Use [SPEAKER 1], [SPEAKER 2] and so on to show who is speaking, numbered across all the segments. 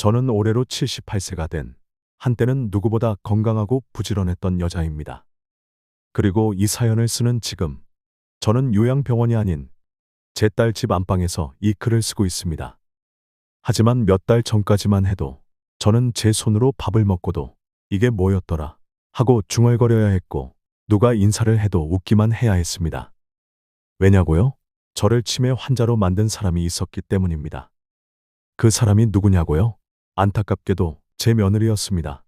[SPEAKER 1] 저는 올해로 78세가 된 한때는 누구보다 건강하고 부지런했던 여자입니다. 그리고 이 사연을 쓰는 지금 저는 요양병원이 아닌 제 딸 집 안방에서 이 글을 쓰고 있습니다. 하지만 몇 달 전까지만 해도 저는 제 손으로 밥을 먹고도 이게 뭐였더라 하고 중얼거려야 했고 누가 인사를 해도 웃기만 해야 했습니다. 왜냐고요? 저를 치매 환자로 만든 사람이 있었기 때문입니다. 그 사람이 누구냐고요? 안타깝게도 제 며느리였습니다.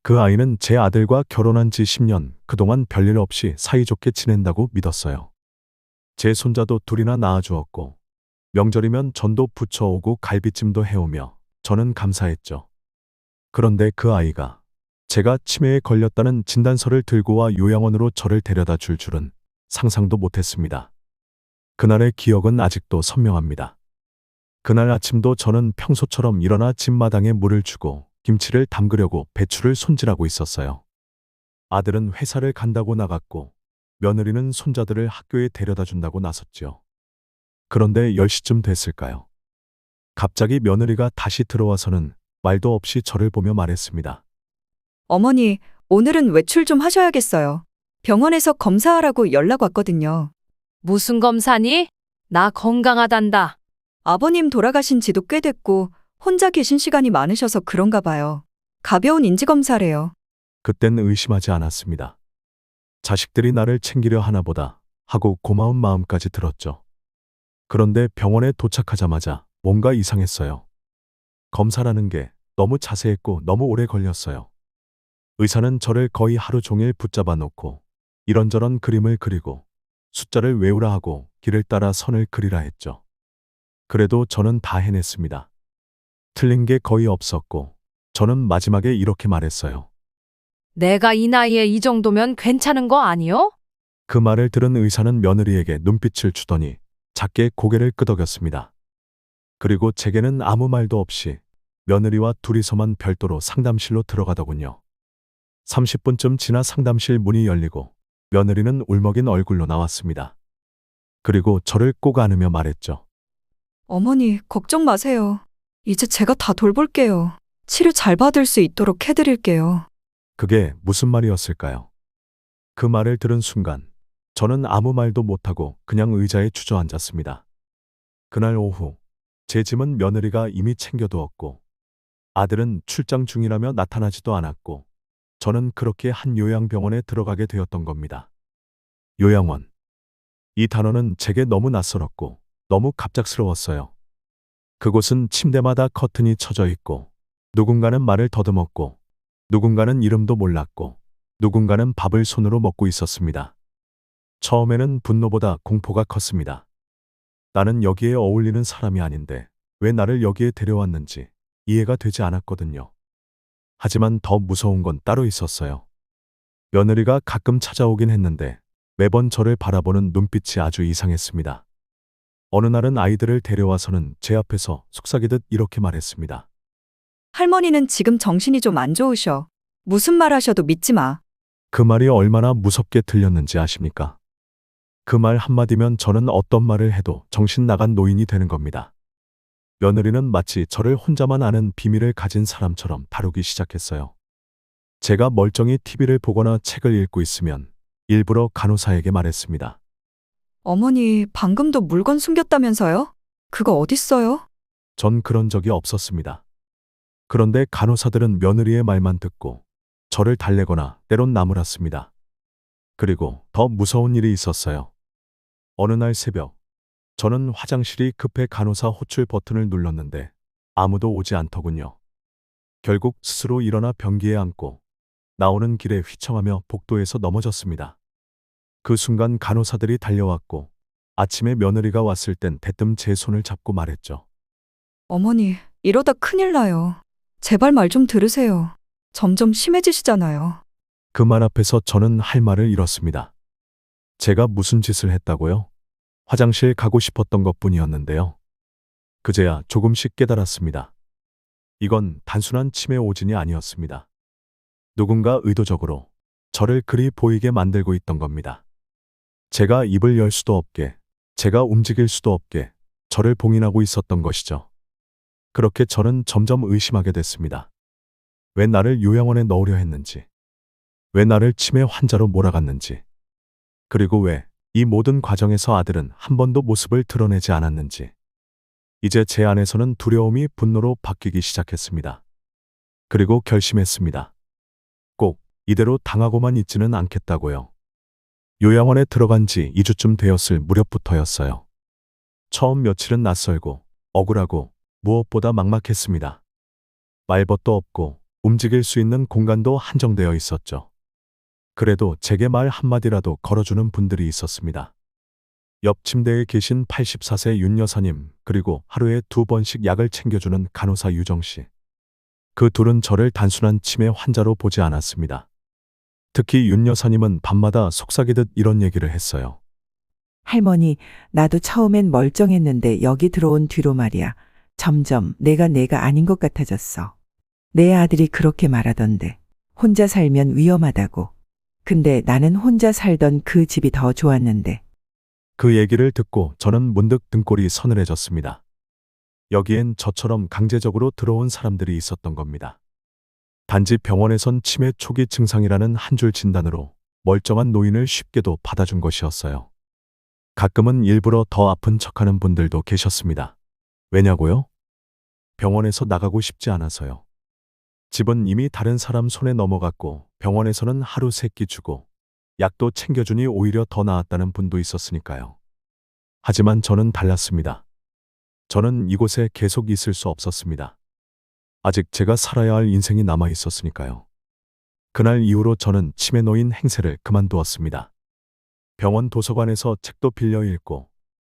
[SPEAKER 1] 그 아이는 제 아들과 결혼한 지 10년 그동안 별일 없이 사이좋게 지낸다고 믿었어요. 제 손자도 둘이나 낳아주었고 명절이면 전도 부쳐오고 갈비찜도 해오며 저는 감사했죠. 그런데 그 아이가 제가 치매에 걸렸다는 진단서를 들고 와 요양원으로 저를 데려다 줄 줄은 상상도 못했습니다. 그날의 기억은 아직도 선명합니다. 그날 아침도 저는 평소처럼 일어나 집마당에 물을 주고 김치를 담그려고 배추를 손질하고 있었어요. 아들은 회사를 간다고 나갔고 며느리는 손자들을 학교에 데려다 준다고 나섰지요. 그런데 10시쯤 됐을까요? 갑자기 며느리가 다시 들어와서는 말도 없이 저를 보며 말했습니다.
[SPEAKER 2] 어머니, 오늘은 외출 좀 하셔야겠어요. 병원에서 검사하라고 연락 왔거든요.
[SPEAKER 3] 무슨 검사니? 나 건강하단다.
[SPEAKER 2] 아버님 돌아가신 지도 꽤 됐고 혼자 계신 시간이 많으셔서 그런가 봐요. 가벼운 인지검사래요.
[SPEAKER 1] 그땐 의심하지 않았습니다. 자식들이 나를 챙기려 하나 보다 하고 고마운 마음까지 들었죠. 그런데 병원에 도착하자마자 뭔가 이상했어요. 검사라는 게 너무 자세했고 너무 오래 걸렸어요. 의사는 저를 거의 하루 종일 붙잡아 놓고 이런저런 그림을 그리고 숫자를 외우라 하고 길을 따라 선을 그리라 했죠. 그래도 저는 다 해냈습니다. 틀린 게 거의 없었고 저는 마지막에 이렇게 말했어요.
[SPEAKER 3] 내가 이 나이에 이 정도면 괜찮은 거 아니요?
[SPEAKER 1] 그 말을 들은 의사는 며느리에게 눈빛을 주더니 작게 고개를 끄덕였습니다. 그리고 제게는 아무 말도 없이 며느리와 둘이서만 별도로 상담실로 들어가더군요. 30분쯤 지나 상담실 문이 열리고 며느리는 울먹인 얼굴로 나왔습니다. 그리고 저를 꼭 안으며 말했죠.
[SPEAKER 2] 어머니, 걱정 마세요. 이제 제가 다 돌볼게요. 치료 잘 받을 수 있도록 해드릴게요.
[SPEAKER 1] 그게 무슨 말이었을까요? 그 말을 들은 순간 저는 아무 말도 못하고 그냥 의자에 주저앉았습니다. 그날 오후 제 짐은 며느리가 이미 챙겨두었고 아들은 출장 중이라며 나타나지도 않았고 저는 그렇게 한 요양병원에 들어가게 되었던 겁니다. 요양원. 이 단어는 제게 너무 낯설었고 너무 갑작스러웠어요. 그곳은 침대마다 커튼이 쳐져 있고 누군가는 말을 더듬었고 누군가는 이름도 몰랐고 누군가는 밥을 손으로 먹고 있었습니다. 처음에는 분노보다 공포가 컸습니다. 나는 여기에 어울리는 사람이 아닌데 왜 나를 여기에 데려왔는지 이해가 되지 않았거든요. 하지만 더 무서운 건 따로 있었어요. 며느리가 가끔 찾아오긴 했는데 매번 저를 바라보는 눈빛이 아주 이상했습니다. 어느 날은 아이들을 데려와서는 제 앞에서 속삭이듯 이렇게 말했습니다.
[SPEAKER 2] 할머니는 지금 정신이 좀 안 좋으셔. 무슨 말 하셔도 믿지 마.
[SPEAKER 1] 그 말이 얼마나 무섭게 들렸는지 아십니까? 그 말 한마디면 저는 어떤 말을 해도 정신 나간 노인이 되는 겁니다. 며느리는 마치 저를 혼자만 아는 비밀을 가진 사람처럼 다루기 시작했어요. 제가 멀쩡히 TV를 보거나 책을 읽고 있으면 일부러 간호사에게 말했습니다.
[SPEAKER 2] 어머니, 방금도 물건 숨겼다면서요? 그거 어딨어요?
[SPEAKER 1] 전 그런 적이 없었습니다. 그런데 간호사들은 며느리의 말만 듣고 저를 달래거나 때론 나무랐습니다. 그리고 더 무서운 일이 있었어요. 어느 날 새벽, 저는 화장실이 급해 간호사 호출 버튼을 눌렀는데 아무도 오지 않더군요. 결국 스스로 일어나 변기에 앉고 나오는 길에 휘청하며 복도에서 넘어졌습니다. 그 순간 간호사들이 달려왔고 아침에 며느리가 왔을 땐 대뜸 제 손을 잡고 말했죠.
[SPEAKER 2] 어머니, 이러다 큰일 나요. 제발 말 좀 들으세요. 점점 심해지시잖아요.
[SPEAKER 1] 그 말 앞에서 저는 할 말을 잃었습니다. 제가 무슨 짓을 했다고요? 화장실 가고 싶었던 것뿐이었는데요. 그제야 조금씩 깨달았습니다. 이건 단순한 치매 오진이 아니었습니다. 누군가 의도적으로 저를 그리 보이게 만들고 있던 겁니다. 제가 입을 열 수도 없게, 제가 움직일 수도 없게 저를 봉인하고 있었던 것이죠. 그렇게 저는 점점 의심하게 됐습니다. 왜 나를 요양원에 넣으려 했는지, 왜 나를 치매 환자로 몰아갔는지, 그리고 왜 이 모든 과정에서 아들은 한 번도 모습을 드러내지 않았는지. 이제 제 안에서는 두려움이 분노로 바뀌기 시작했습니다. 그리고 결심했습니다. 꼭 이대로 당하고만 있지는 않겠다고요. 요양원에 들어간 지 2주쯤 되었을 무렵부터였어요. 처음 며칠은 낯설고 억울하고 무엇보다 막막했습니다. 말벗도 없고 움직일 수 있는 공간도 한정되어 있었죠. 그래도 제게 말 한마디라도 걸어주는 분들이 있었습니다. 옆 침대에 계신 84세 윤 여사님, 그리고 하루에 2번씩 약을 챙겨주는 간호사 유정 씨. 그 둘은 저를 단순한 치매 환자로 보지 않았습니다. 특히 윤 여사님은 밤마다 속삭이듯 이런 얘기를 했어요.
[SPEAKER 4] 할머니, 나도 처음엔 멀쩡했는데 여기 들어온 뒤로 말이야. 점점 내가 아닌 것 같아졌어. 내 아들이 그렇게 말하던데. 혼자 살면 위험하다고. 근데 나는 혼자 살던 그 집이 더 좋았는데.
[SPEAKER 1] 그 얘기를 듣고 저는 문득 등골이 서늘해졌습니다. 여기엔 저처럼 강제적으로 들어온 사람들이 있었던 겁니다. 단지 병원에선 치매 초기 증상이라는 한 줄 진단으로 멀쩡한 노인을 쉽게도 받아준 것이었어요. 가끔은 일부러 더 아픈 척하는 분들도 계셨습니다. 왜냐고요? 병원에서 나가고 싶지 않아서요. 집은 이미 다른 사람 손에 넘어갔고 병원에서는 하루 3끼 주고 약도 챙겨주니 오히려 더 나았다는 분도 있었으니까요. 하지만 저는 달랐습니다. 저는 이곳에 계속 있을 수 없었습니다. 아직 제가 살아야 할 인생이 남아 있었으니까요. 그날 이후로 저는 치매 노인 행세를 그만두었습니다. 병원 도서관에서 책도 빌려 읽고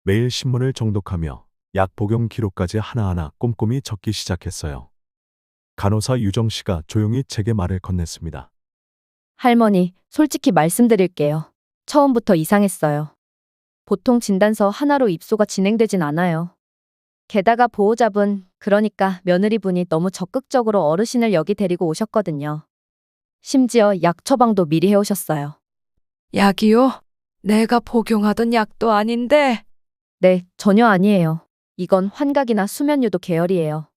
[SPEAKER 1] 매일 신문을 정독하며 약 복용 기록까지 하나하나 꼼꼼히 적기 시작했어요. 간호사 유정 씨가 조용히 제게 말을 건넸습니다.
[SPEAKER 5] 할머니, 솔직히 말씀드릴게요. 처음부터 이상했어요. 보통 진단서 하나로 입소가 진행되진 않아요. 게다가 보호자분, 그러니까 며느리분이 너무 적극적으로 어르신을 여기 데리고 오셨거든요. 심지어 약 처방도 미리 해오셨어요.
[SPEAKER 3] 약이요? 내가 복용하던 약도 아닌데.
[SPEAKER 5] 네, 전혀 아니에요. 이건 환각이나 수면유도 계열이에요.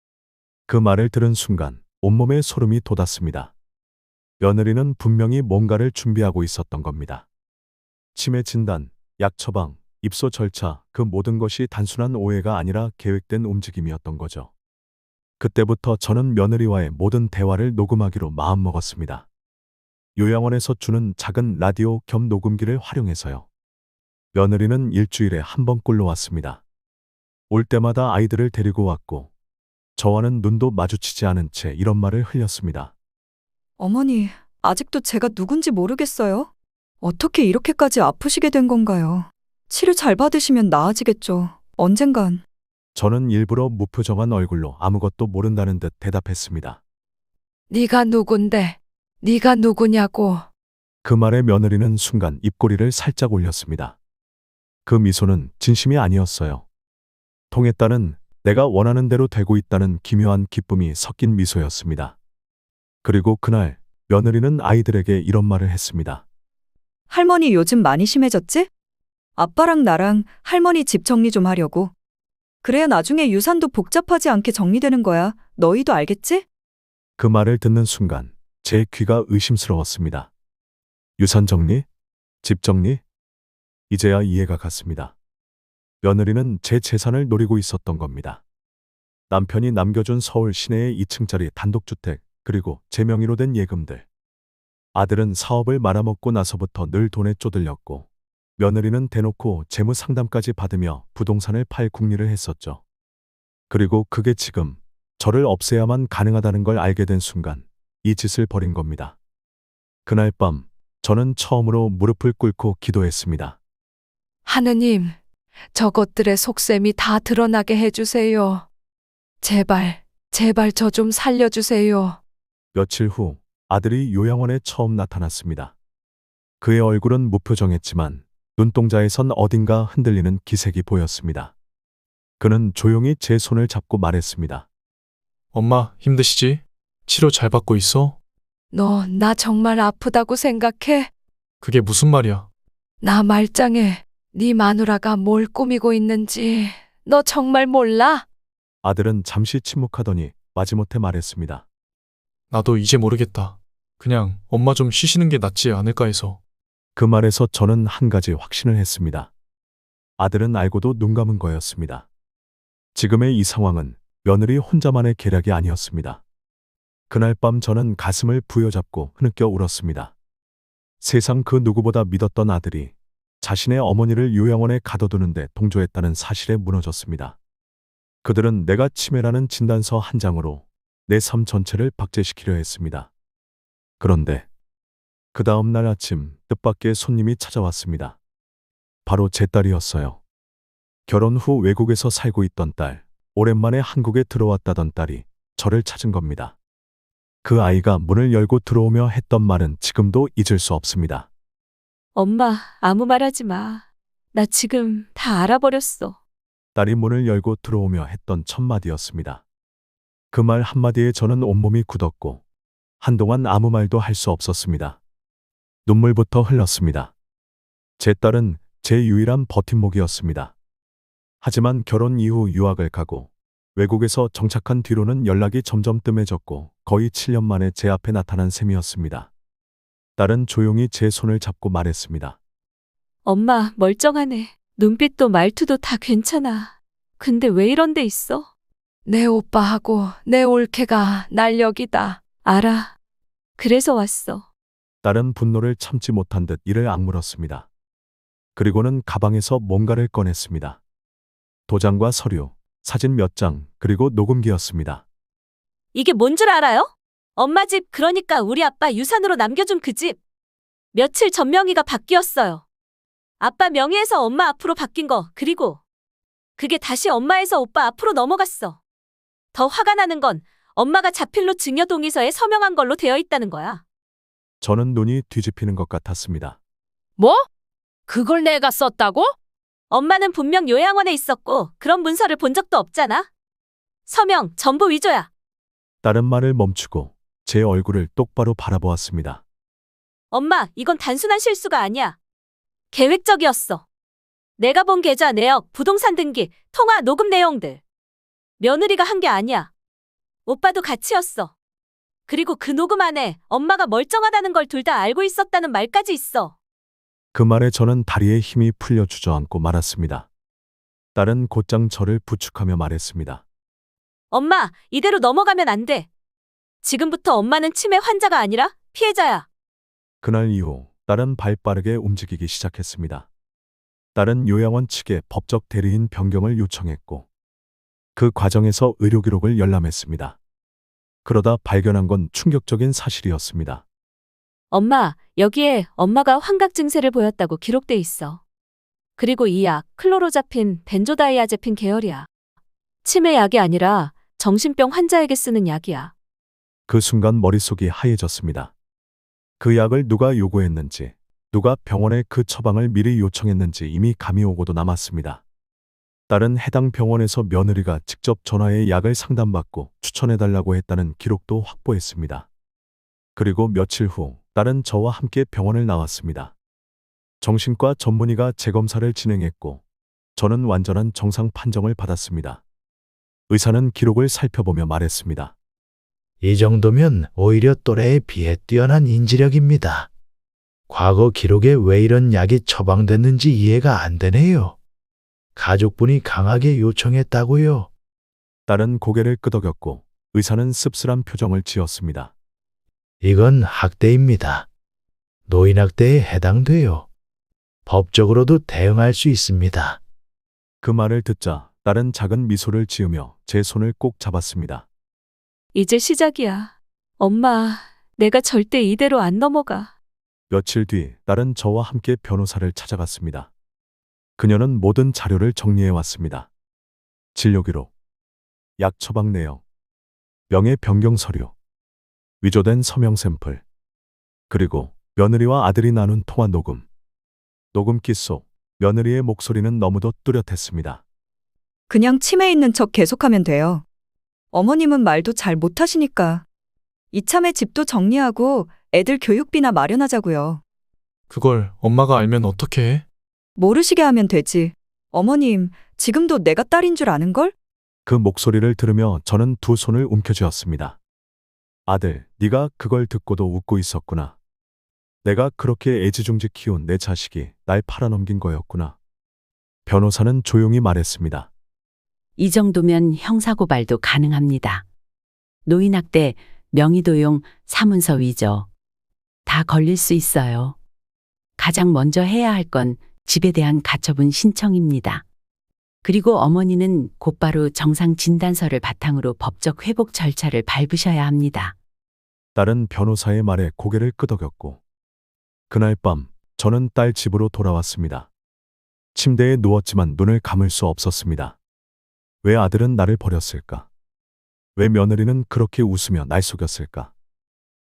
[SPEAKER 1] 그 말을 들은 순간 온몸에 소름이 돋았습니다. 며느리는 분명히 뭔가를 준비하고 있었던 겁니다. 치매 진단, 약 처방, 입소 절차, 그 모든 것이 단순한 오해가 아니라 계획된 움직임이었던 거죠. 그때부터 저는 며느리와의 모든 대화를 녹음하기로 마음먹었습니다. 요양원에서 주는 작은 라디오 겸 녹음기를 활용해서요. 며느리는 일주일에 한 번꼴로 왔습니다. 올 때마다 아이들을 데리고 왔고 저와는 눈도 마주치지 않은 채 이런 말을 흘렸습니다.
[SPEAKER 2] 어머니, 아직도 제가 누군지 모르겠어요? 어떻게 이렇게까지 아프시게 된 건가요? 치료 잘 받으시면 나아지겠죠. 언젠간.
[SPEAKER 1] 저는 일부러 무표정한 얼굴로 아무것도 모른다는 듯 대답했습니다.
[SPEAKER 3] 네가 누군데? 네가 누구냐고.
[SPEAKER 1] 그 말에 며느리는 순간 입꼬리를 살짝 올렸습니다. 그 미소는 진심이 아니었어요. 통했다는, 내가 원하는 대로 되고 있다는 기묘한 기쁨이 섞인 미소였습니다. 그리고 그날 며느리는 아이들에게 이런 말을 했습니다.
[SPEAKER 2] 할머니 요즘 많이 심해졌지? 아빠랑 나랑 할머니 집 정리 좀 하려고. 그래야 나중에 유산도 복잡하지 않게 정리되는 거야. 너희도 알겠지?
[SPEAKER 1] 그 말을 듣는 순간 제 귀가 의심스러웠습니다. 유산 정리? 집 정리? 이제야 이해가 갔습니다. 며느리는 제 재산을 노리고 있었던 겁니다. 남편이 남겨준 서울 시내의 2층짜리 단독주택, 그리고 제 명의로 된 예금들. 아들은 사업을 말아먹고 나서부터 늘 돈에 쪼들렸고 며느리는 대놓고 재무 상담까지 받으며 부동산을 팔 궁리를 했었죠. 그리고 그게 지금 저를 없애야만 가능하다는 걸 알게 된 순간 이 짓을 벌인 겁니다. 그날 밤 저는 처음으로 무릎을 꿇고 기도했습니다.
[SPEAKER 3] 하느님, 저것들의 속셈이 다 드러나게 해주세요. 제발, 제발 저 좀 살려주세요.
[SPEAKER 1] 며칠 후 아들이 요양원에 처음 나타났습니다. 그의 얼굴은 무표정했지만 눈동자에선 어딘가 흔들리는 기색이 보였습니다. 그는 조용히 제 손을 잡고 말했습니다.
[SPEAKER 6] 엄마, 힘드시지? 치료 잘 받고 있어?
[SPEAKER 3] 너 나 정말 아프다고 생각해?
[SPEAKER 6] 그게 무슨 말이야?
[SPEAKER 3] 나 말짱해. 네 마누라가 뭘 꾸미고 있는지 너 정말 몰라?
[SPEAKER 1] 아들은 잠시 침묵하더니 마지못해 말했습니다.
[SPEAKER 6] 나도 이제 모르겠다. 그냥 엄마 좀 쉬시는 게 낫지 않을까 해서.
[SPEAKER 1] 그 말에서 저는 한 가지 확신을 했습니다. 아들은 알고도 눈 감은 거였습니다. 지금의 이 상황은 며느리 혼자만의 계략이 아니었습니다. 그날 밤 저는 가슴을 부여잡고 흐느껴 울었습니다. 세상 그 누구보다 믿었던 아들이 자신의 어머니를 요양원에 가둬두는데 동조했다는 사실에 무너졌습니다. 그들은 내가 치매라는 진단서 한 장으로 내 삶 전체를 박제시키려 했습니다. 그런데 그 다음 날 아침 뜻밖의 손님이 찾아왔습니다. 바로 제 딸이었어요. 결혼 후 외국에서 살고 있던 딸, 오랜만에 한국에 들어왔다던 딸이 저를 찾은 겁니다. 그 아이가 문을 열고 들어오며 했던 말은 지금도 잊을 수 없습니다.
[SPEAKER 7] 엄마, 아무 말 하지 마. 나 지금 다 알아버렸어.
[SPEAKER 1] 딸이 문을 열고 들어오며 했던 첫 마디였습니다. 그 말 한마디에 저는 온몸이 굳었고 한동안 아무 말도 할 수 없었습니다. 눈물부터 흘렀습니다. 제 딸은 제 유일한 버팀목이었습니다. 하지만 결혼 이후 유학을 가고 외국에서 정착한 뒤로는 연락이 점점 뜸해졌고 거의 7년 만에 제 앞에 나타난 셈이었습니다. 딸은 조용히 제 손을 잡고 말했습니다.
[SPEAKER 7] 엄마, 멀쩡하네. 눈빛도 말투도 다 괜찮아. 근데 왜 이런 데 있어?
[SPEAKER 3] 내 오빠하고 내 올케가 날 여기다.
[SPEAKER 7] 알아. 그래서 왔어.
[SPEAKER 1] 딸은 분노를 참지 못한 듯 이를 악물었습니다. 그리고는 가방에서 뭔가를 꺼냈습니다. 도장과 서류, 사진 몇 장, 그리고 녹음기였습니다.
[SPEAKER 7] 이게 뭔 줄 알아요? 엄마 집, 그러니까 우리 아빠 유산으로 남겨준 그 집. 며칠 전 명의가 바뀌었어요. 아빠 명의에서 엄마 앞으로 바뀐 거, 그리고 그게 다시 엄마에서 오빠 앞으로 넘어갔어. 더 화가 나는 건 엄마가 자필로 증여동의서에 서명한 걸로 되어 있다는 거야.
[SPEAKER 1] 저는 눈이 뒤집히는 것 같았습니다.
[SPEAKER 3] 뭐? 그걸 내가 썼다고?
[SPEAKER 7] 엄마는 분명 요양원에 있었고 그런 문서를 본 적도 없잖아. 서명 전부 위조야.
[SPEAKER 1] 딸은 말을 멈추고 제 얼굴을 똑바로 바라보았습니다.
[SPEAKER 7] 엄마, 이건 단순한 실수가 아니야. 계획적이었어. 내가 본 계좌 내역, 부동산 등기, 통화, 녹음 내용들. 며느리가 한 게 아니야. 오빠도 같이였어. 그리고 그 녹음 안에 엄마가 멀쩡하다는 걸 둘 다 알고 있었다는 말까지 있어.
[SPEAKER 1] 그 말에 저는 다리에 힘이 풀려 주저앉고 말았습니다. 딸은 곧장 저를 부축하며 말했습니다.
[SPEAKER 7] 엄마, 이대로 넘어가면 안 돼. 지금부터 엄마는 치매 환자가 아니라 피해자야.
[SPEAKER 1] 그날 이후 딸은 발빠르게 움직이기 시작했습니다. 딸은 요양원 측에 법적 대리인 변경을 요청했고 그 과정에서 의료기록을 열람했습니다. 그러다 발견한 건 충격적인 사실이었습니다.
[SPEAKER 7] 엄마, 여기에 엄마가 환각 증세를 보였다고 기록돼 있어. 그리고 이 약, 클로로자핀, 벤조다이아제핀 계열이야. 치매 약이 아니라 정신병 환자에게 쓰는 약이야.
[SPEAKER 1] 그 순간 머릿속이 하얘졌습니다. 그 약을 누가 요구했는지, 누가 병원에 그 처방을 미리 요청했는지 이미 감이 오고도 남았습니다. 딸은 해당 병원에서 며느리가 직접 전화해 약을 상담받고 추천해달라고 했다는 기록도 확보했습니다. 그리고 며칠 후 딸은 저와 함께 병원을 나왔습니다. 정신과 전문의가 재검사를 진행했고 저는 완전한 정상 판정을 받았습니다. 의사는 기록을 살펴보며 말했습니다.
[SPEAKER 8] 이 정도면 오히려 또래에 비해 뛰어난 인지력입니다. 과거 기록에 왜 이런 약이 처방됐는지 이해가 안 되네요. 가족분이 강하게 요청했다고요.
[SPEAKER 1] 딸은 고개를 끄덕였고 의사는 씁쓸한 표정을 지었습니다.
[SPEAKER 8] 이건 학대입니다. 노인학대에 해당돼요. 법적으로도 대응할 수 있습니다.
[SPEAKER 1] 그 말을 듣자 딸은 작은 미소를 지으며 제 손을 꼭 잡았습니다.
[SPEAKER 7] 이제 시작이야. 엄마, 내가 절대 이대로 안 넘어가.
[SPEAKER 1] 며칠 뒤 딸은 저와 함께 변호사를 찾아갔습니다. 그녀는 모든 자료를 정리해 왔습니다. 진료기록, 약 처방 내역, 명예 변경 서류, 위조된 서명 샘플, 그리고 며느리와 아들이 나눈 통화 녹음. 녹음기 속 며느리의 목소리는 너무도 뚜렷했습니다.
[SPEAKER 2] 그냥 치매 있는 척 계속하면 돼요. 어머님은 말도 잘 못하시니까. 이참에 집도 정리하고 애들 교육비나 마련하자고요.
[SPEAKER 6] 그걸 엄마가 알면 어떻게 해?
[SPEAKER 2] 모르시게 하면 되지. 어머님, 지금도 내가 딸인 줄 아는걸?
[SPEAKER 1] 그 목소리를 들으며 저는 두 손을 움켜쥐었습니다. 아들, 네가 그걸 듣고도 웃고 있었구나. 내가 그렇게 애지중지 키운 내 자식이 날 팔아넘긴 거였구나. 변호사는 조용히 말했습니다.
[SPEAKER 9] 이 정도면 형사고발도 가능합니다. 노인학대, 명의도용, 사문서 위조. 다 걸릴 수 있어요. 가장 먼저 해야 할 건 집에 대한 가처분 신청입니다. 그리고 어머니는 곧바로 정상 진단서를 바탕으로 법적 회복 절차를 밟으셔야 합니다.
[SPEAKER 1] 딸은 변호사의 말에 고개를 끄덕였고, 그날 밤 저는 딸 집으로 돌아왔습니다. 침대에 누웠지만 눈을 감을 수 없었습니다. 왜 아들은 나를 버렸을까? 왜 며느리는 그렇게 웃으며 날 속였을까?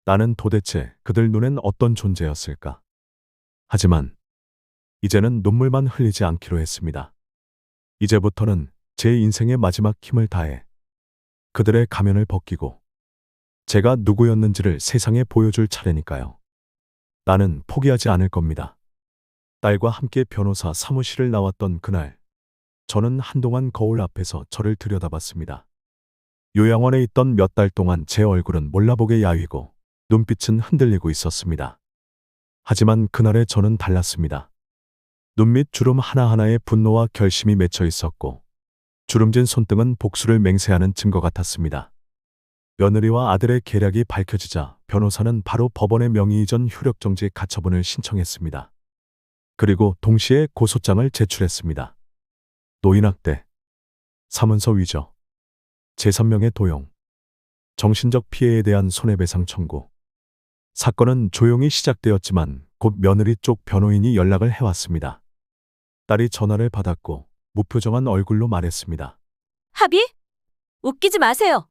[SPEAKER 1] 나는 도대체 그들 눈엔 어떤 존재였을까? 하지만 이제는 눈물만 흘리지 않기로 했습니다. 이제부터는 제 인생의 마지막 힘을 다해 그들의 가면을 벗기고 제가 누구였는지를 세상에 보여줄 차례니까요. 나는 포기하지 않을 겁니다. 딸과 함께 변호사 사무실을 나왔던 그날, 저는 한동안 거울 앞에서 저를 들여다봤습니다. 요양원에 있던 몇 달 동안 제 얼굴은 몰라보게 야위고 눈빛은 흔들리고 있었습니다. 하지만 그날의 저는 달랐습니다. 눈밑 주름 하나하나에 분노와 결심이 맺혀 있었고 주름진 손등은 복수를 맹세하는 증거 같았습니다. 며느리와 아들의 계략이 밝혀지자 변호사는 바로 법원에 명의이전 효력정지 가처분을 신청했습니다. 그리고 동시에 고소장을 제출했습니다. 노인학대, 사문서 위조, 제3명의 도용, 정신적 피해에 대한 손해배상 청구. 사건은 조용히 시작되었지만 곧 며느리 쪽 변호인이 연락을 해왔습니다. 딸이 전화를 받았고 무표정한 얼굴로 말했습니다.
[SPEAKER 7] 합의? 웃기지 마세요.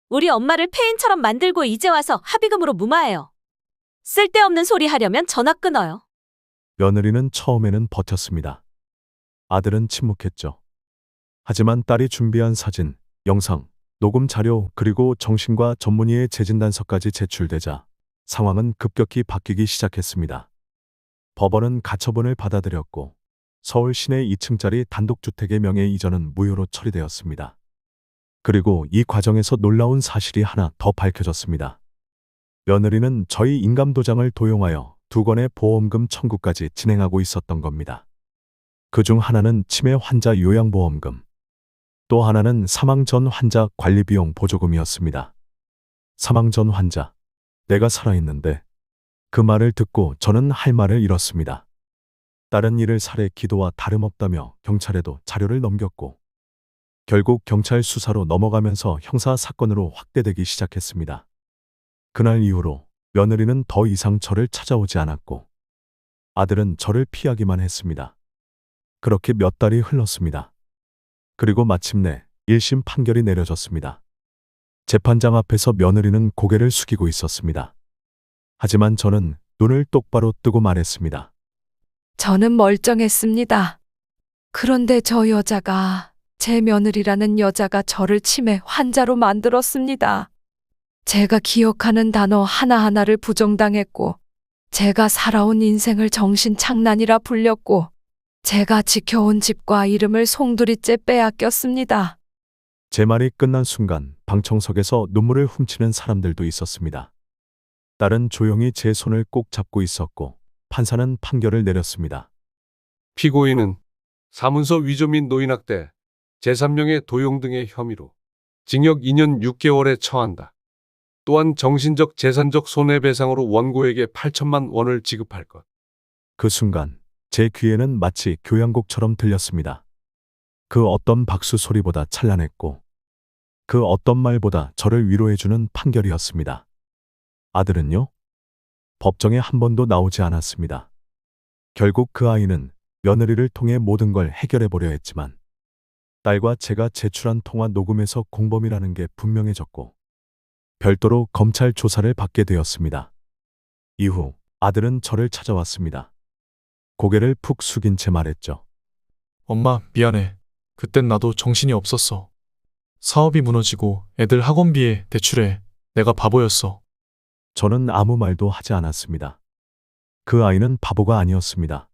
[SPEAKER 7] 우리 엄마를 폐인처럼 만들고 이제 와서 합의금으로 무마해요. 쓸데없는 소리 하려면 전화 끊어요.
[SPEAKER 1] 며느리는 처음에는 버텼습니다. 아들은 침묵했죠. 하지만 딸이 준비한 사진, 영상, 녹음 자료 그리고 정신과 전문의의 재진단서까지 제출되자 상황은 급격히 바뀌기 시작했습니다. 법원은 가처분을 받아들였고 서울 시내 2층짜리 단독주택의 명예 이전은 무효로 처리되었습니다. 그리고 이 과정에서 놀라운 사실이 하나 더 밝혀졌습니다. 며느리는 저희 인감도장을 도용하여 2건의 보험금 청구까지 진행하고 있었던 겁니다. 그중 하나는 치매 환자 요양보험금, 또 하나는 사망 전 환자 관리비용 보조금이었습니다. 사망 전 환자, 내가 살아있는데. 그 말을 듣고 저는 할 말을 잃었습니다. 다른 일을 살해 기도와 다름없다며 경찰에도 자료를 넘겼고 결국 경찰 수사로 넘어가면서 형사 사건으로 확대되기 시작했습니다. 그날 이후로 며느리는 더 이상 저를 찾아오지 않았고 아들은 저를 피하기만 했습니다. 그렇게 몇 달이 흘렀습니다. 그리고 마침내 1심 판결이 내려졌습니다. 재판장 앞에서 며느리는 고개를 숙이고 있었습니다. 하지만 저는 눈을 똑바로 뜨고 말했습니다.
[SPEAKER 3] 저는 멀쩡했습니다. 그런데 저 여자가, 제 며느리라는 여자가 저를 치매 환자로 만들었습니다. 제가 기억하는 단어 하나하나를 부정당했고, 제가 살아온 인생을 정신착란이라 불렸고, 제가 지켜온 집과 이름을 송두리째 빼앗겼습니다.
[SPEAKER 1] 제 말이 끝난 순간 방청석에서 눈물을 훔치는 사람들도 있었습니다. 딸은 조용히 제 손을 꼭 잡고 있었고 판사는 판결을 내렸습니다.
[SPEAKER 10] 피고인은 사문서 위조 및 노인학대, 제3명의 도용 등의 혐의로 징역 2년 6개월에 처한다. 또한 정신적 재산적 손해배상으로 원고에게 8천만 원을 지급할 것.
[SPEAKER 1] 그 순간 제 귀에는 마치 교향곡처럼 들렸습니다. 그 어떤 박수 소리보다 찬란했고 그 어떤 말보다 저를 위로해주는 판결이었습니다. 아들은요? 법정에 한 번도 나오지 않았습니다. 결국 그 아이는 며느리를 통해 모든 걸 해결해 보려 했지만 딸과 제가 제출한 통화 녹음에서 공범이라는 게 분명해졌고 별도로 검찰 조사를 받게 되었습니다. 이후 아들은 저를 찾아왔습니다. 고개를 푹 숙인 채 말했죠.
[SPEAKER 6] 엄마, 미안해. 그땐 나도 정신이 없었어. 사업이 무너지고 애들 학원비에 대출에 내가 바보였어.
[SPEAKER 1] 저는 아무 말도 하지 않았습니다. 그 아이는 바보가 아니었습니다.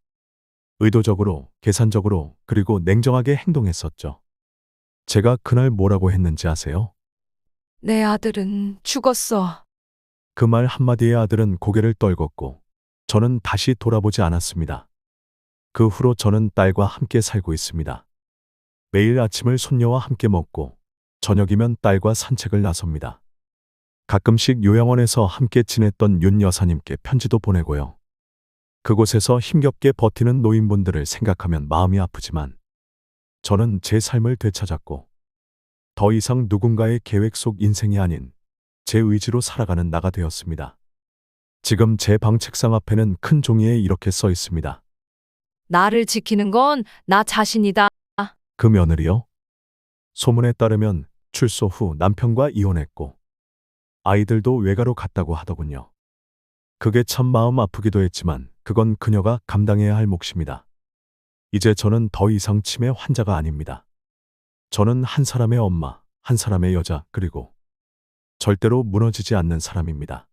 [SPEAKER 1] 의도적으로, 계산적으로, 그리고 냉정하게 행동했었죠. 제가 그날 뭐라고 했는지 아세요?
[SPEAKER 3] 내 아들은 죽었어.
[SPEAKER 1] 그 말 한마디에 아들은 고개를 떨궜고 저는 다시 돌아보지 않았습니다. 그 후로 저는 딸과 함께 살고 있습니다. 매일 아침을 손녀와 함께 먹고 저녁이면 딸과 산책을 나섭니다. 가끔씩 요양원에서 함께 지냈던 윤 여사님께 편지도 보내고요. 그곳에서 힘겹게 버티는 노인분들을 생각하면 마음이 아프지만 저는 제 삶을 되찾았고 더 이상 누군가의 계획 속 인생이 아닌 제 의지로 살아가는 나가 되었습니다. 지금 제 방 책상 앞에는 큰 종이에 이렇게 써 있습니다.
[SPEAKER 3] 나를 지키는 건 나 자신이다.
[SPEAKER 1] 그 며느리요? 소문에 따르면 출소 후 남편과 이혼했고 아이들도 외가로 갔다고 하더군요. 그게 참 마음 아프기도 했지만 그건 그녀가 감당해야 할 몫입니다. 이제 저는 더 이상 치매 환자가 아닙니다. 저는 한 사람의 엄마, 한 사람의 여자, 그리고 절대로 무너지지 않는 사람입니다.